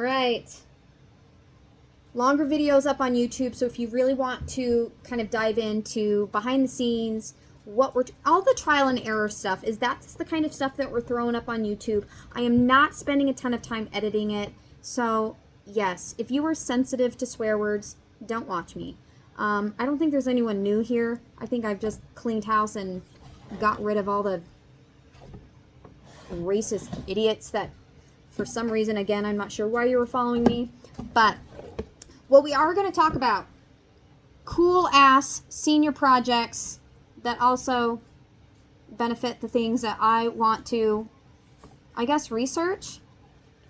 right. Longer videos up on YouTube, so if you really want to kind of dive into behind the scenes, all the trial and error stuff, that's the kind of stuff that we're throwing up on YouTube. I am not spending a ton of time editing it, so yes, if you are sensitive to swear words, don't watch me. I don't think there's anyone new here. I think I've just cleaned house and got rid of all the racist idiots that, for some reason, again, I'm not sure why you were following me, but what we are going to talk about, cool ass senior projects that also benefit the things that I want to, I guess, research.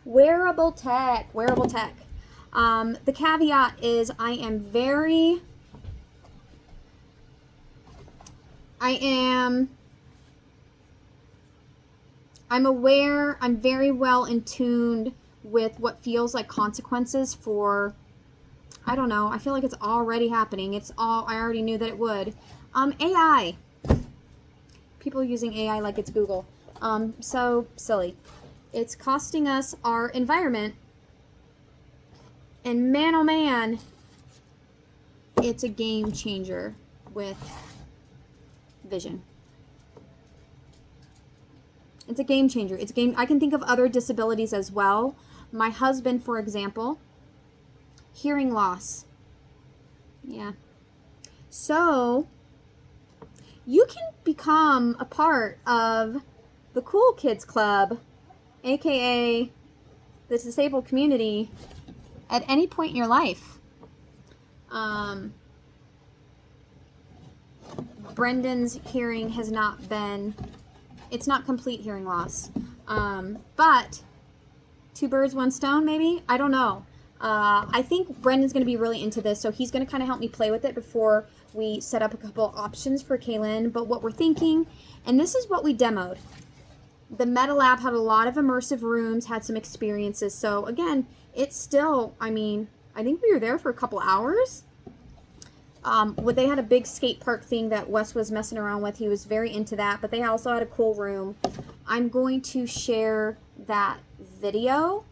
Wearable tech. The caveat is I'm aware, I'm very well in tuned with what feels like consequences for, I don't know, I feel like it's already happening. I already knew that it would. AI. People using AI like it's Google. So silly. It's costing us our environment. And man, oh man, it's a game changer with vision. It's a game changer. I can think of other disabilities as well. My husband, for example, hearing loss. Yeah. So, you can become a part of the Cool Kids Club, aka the disabled community, at any point in your life. Brendan's hearing has not been, it's not complete hearing loss. But 2 birds, 1 stone, maybe? I don't know. I think Brendan's going to be really into this, so he's going to kind of help me play with it before we set up a couple options for Kaylin. But what we're thinking, and this is what we demoed. The Meta Lab had a lot of immersive rooms, had some experiences. So again, it's still, I think we were there for a couple hours. They had a big skate park thing that Wes was messing around with. He was very into that, but they also had a cool room. I'm going to share that video.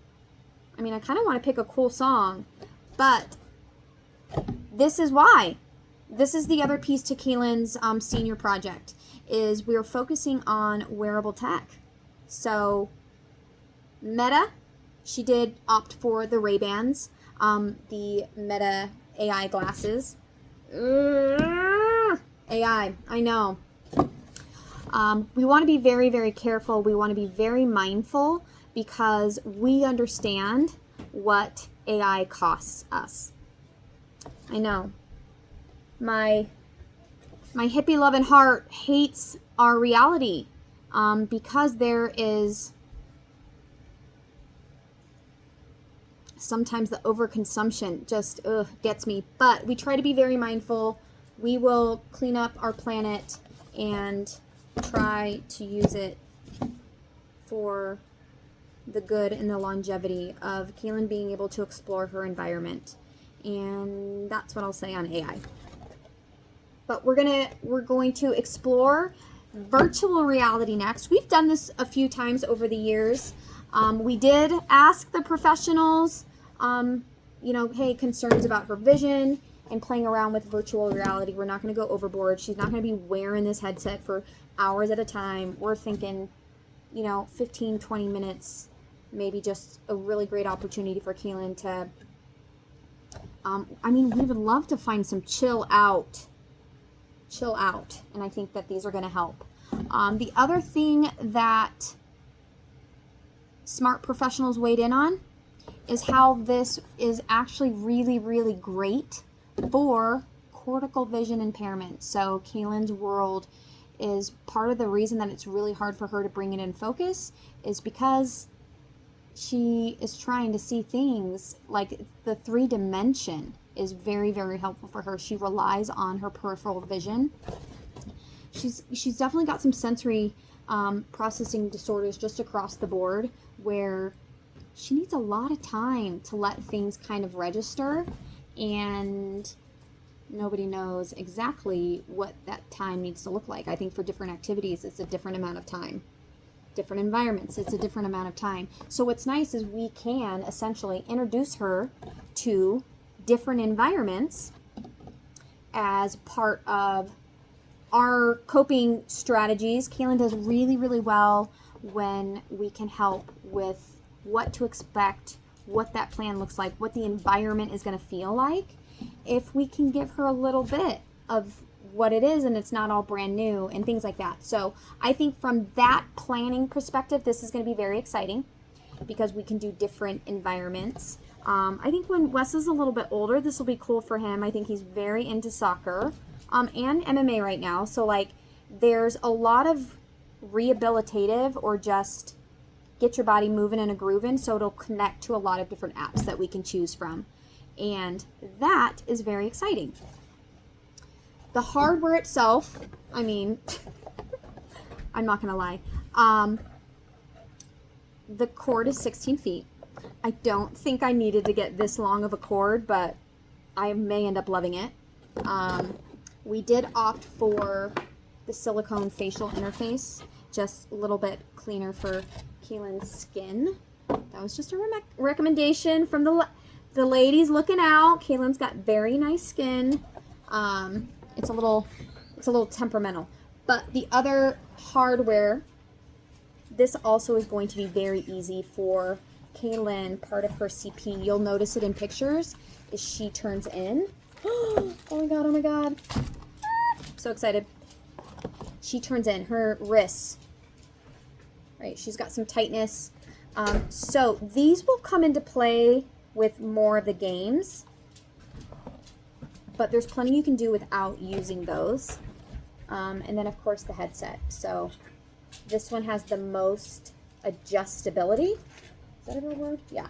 I kind of want to pick a cool song, but this is why. This is the other piece to Kaylin's senior project, is we're focusing on wearable tech. So Meta, she did opt for the Ray-Bans, the Meta AI glasses. AI, I know. We want to be very, very careful. We want to be very mindful because we understand what AI costs us. I know. My hippie loving heart hates our reality because there is sometimes the overconsumption just gets me. But we try to be very mindful. We will clean up our planet and try to use it for the good and the longevity of Kaylin being able to explore her environment. And that's what I'll say on AI. But we're going to explore virtual reality next. We've done this a few times over the years. We did ask the professionals, hey, concerns about her vision and playing around with virtual reality. We're not going to go overboard. She's not going to be wearing this headset for hours at a time. We're thinking, 15, 20 minutes, maybe just a really great opportunity for Kaylin to, we would love to find some chill out. And I think that these are going to help. The other thing that smart professionals weighed in on is how this is actually really, really great for cortical vision impairment. So Kaylin's world is part of the reason that it's really hard for her to bring it in focus is because she is trying to see things like the 3D is very, very helpful for her. She relies on her peripheral vision. She's definitely got some sensory processing disorders just across the board where she needs a lot of time to let things kind of register, and nobody knows exactly what that time needs to look like. I think for different activities, it's a different amount of time. different environments. It's a different amount of time. So what's nice is we can essentially introduce her to different environments as part of our coping strategies. Kaylin does really, really well when we can help with what to expect, what that plan looks like, what the environment is going to feel like. If we can give her a little bit of what it is and it's not all brand new and things like that. So I think from that planning perspective, this is going to be very exciting because we can do different environments. I think when Wes is a little bit older, this will be cool for him. I think he's very into soccer and MMA right now. So like there's a lot of rehabilitative or just get your body moving and a grooving. So it'll connect to a lot of different apps that we can choose from. And that is very exciting. The hardware itself, I mean, I'm not going to lie. The cord is 16 feet. I don't think I needed to get this long of a cord, but I may end up loving it. We did opt for the silicone facial interface, just a little bit cleaner for Kaylin's skin. That was just a recommendation from the ladies looking out. Kaylin's got very nice skin. It's a little temperamental. But the other hardware, this also is going to be very easy for Kaylin. Part of her CP, you'll notice it in pictures, is she turns in. Oh my god. So excited. She turns in her wrists. Right, she's got some tightness. So these will come into play with more of the games. But there's plenty you can do without using those. And then, of course, the headset. So this one has the most adjustability. Is that a real word? Yeah.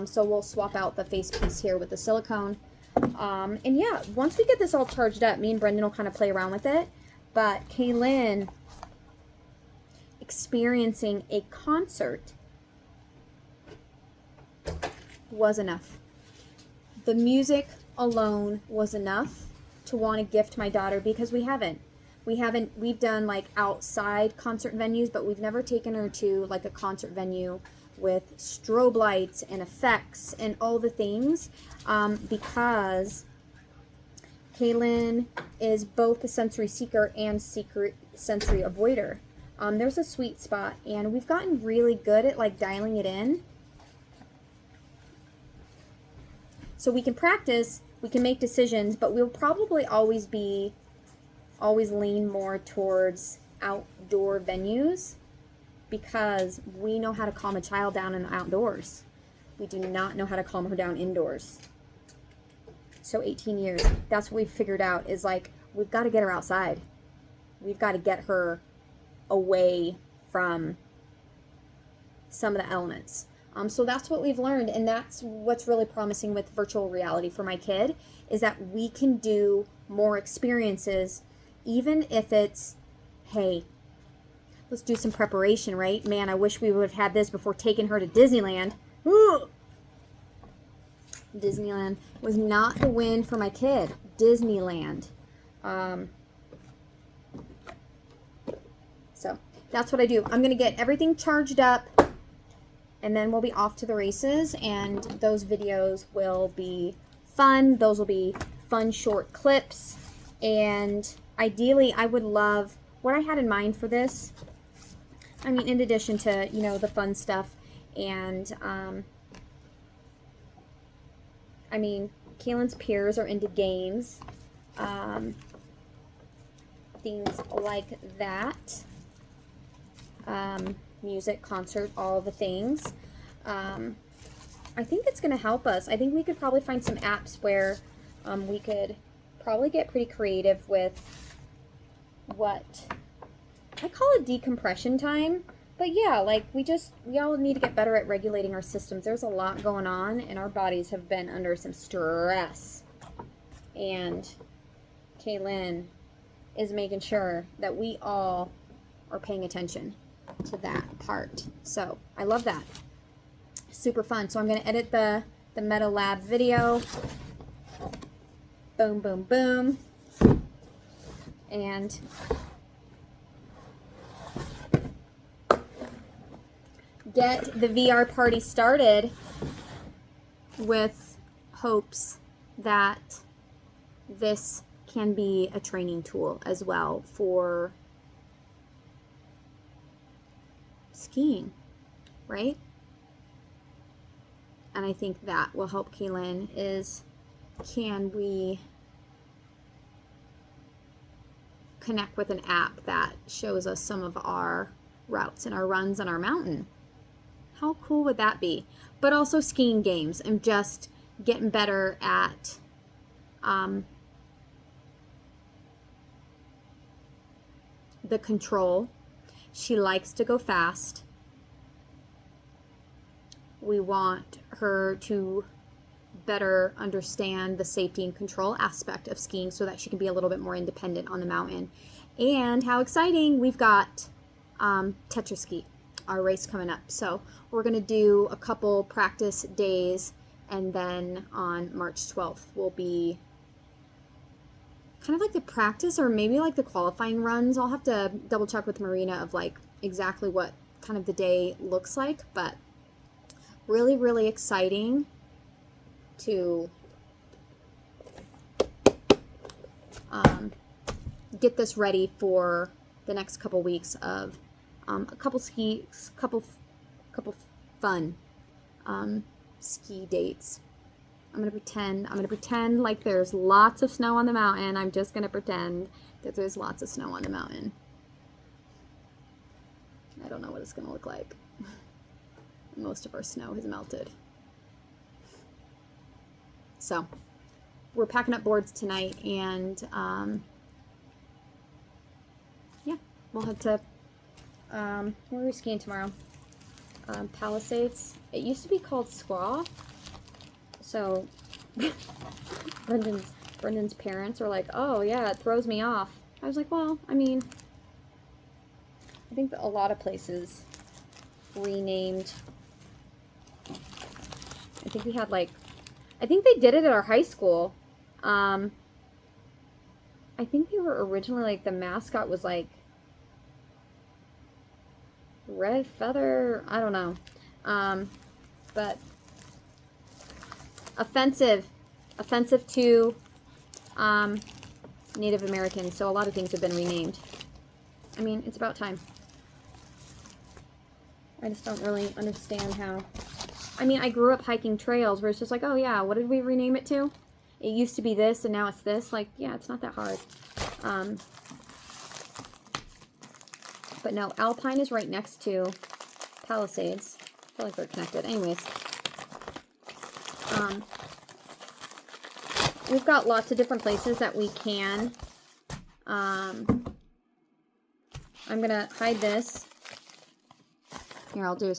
So we'll swap out the face piece here with the silicone. And yeah, once we get this all charged up, me and Brendan will kind of play around with it. But Kaylin experiencing a concert was enough. The music alone was enough to want to gift my daughter, because we've done like outside concert venues, but we've never taken her to like a concert venue with strobe lights and effects and all the things, because Kaylin is both a sensory seeker and sensory avoider. There's a sweet spot, and we've gotten really good at like dialing it in. So we can practice, we can make decisions, but we'll probably always lean more towards outdoor venues, because we know how to calm a child down in the outdoors. We do not know how to calm her down indoors. So 18 years, that's what we've figured out, is like, we've got to get her outside. We've got to get her away from some of the elements. So that's what we've learned, and that's what's really promising with virtual reality for my kid, is that we can do more experiences, even if it's, hey, let's do some preparation, right? Man, I wish we would have had this before taking her to Disneyland. Ooh! Disneyland was not the win for my kid. Disneyland. So that's what I do. I'm going to get everything charged up, and then we'll be off to the races, and those videos will be fun. Those will be fun short clips, and ideally I would love, what I had in mind for this, I mean, in addition to, you know, the fun stuff, and I mean, Kaylin's peers are into games, things like that, music, concert, all the things. I think it's going to help us. I think we could probably find some apps where we could probably get pretty creative with what I call a decompression time. But yeah, like we all need to get better at regulating our systems. There's a lot going on, and our bodies have been under some stress. And Kaylin is making sure that we all are paying attention to that part. So I love that. Super fun. So I'm going to edit the Meta Lab video. Boom, boom, boom. And get the VR party started with hopes that this can be a training tool as well for skiing, right? And I think that will help Kaylin is, can we connect with an app that shows us some of our routes and our runs on our mountain? How cool would that be? But also skiing games and just getting better at the control. She likes to go fast. We want her to better understand the safety and control aspect of skiing so that she can be a little bit more independent on the mountain. And how exciting, we've got Tetra-Ski, our race coming up. So we're going to do a couple practice days, and then on March 12th will be kind of like the practice or maybe like the qualifying runs. I'll have to double check with Marina of like exactly what kind of the day looks like, but really, really exciting to get this ready for the next couple weeks of a couple fun ski dates. I'm gonna pretend like there's lots of snow on the mountain. I'm just gonna pretend that there's lots of snow on the mountain. I don't know what it's gonna look like. Most of our snow has melted. So we're packing up boards tonight, and yeah, we'll head to where are we skiing tomorrow? Palisades. It used to be called Squaw. So Brendan's parents were like, oh yeah, it throws me off. I was like, well, I mean, I think that a lot of places renamed. I think we had like, I think they did it at our high school. I think they were originally like, the mascot was like Red Feather. I don't know. But offensive to Native Americans. So a lot of things have been renamed. I mean, it's about time. I just don't really understand how. I mean, I grew up hiking trails where it's just like, oh yeah, what did we rename it to? It used to be this and now it's this. Like, yeah, it's not that hard. But no, Alpine is right next to Palisades. I feel like they're connected. Anyways. We've got lots of different places that we can. I'm going to hide this. Here, I'll do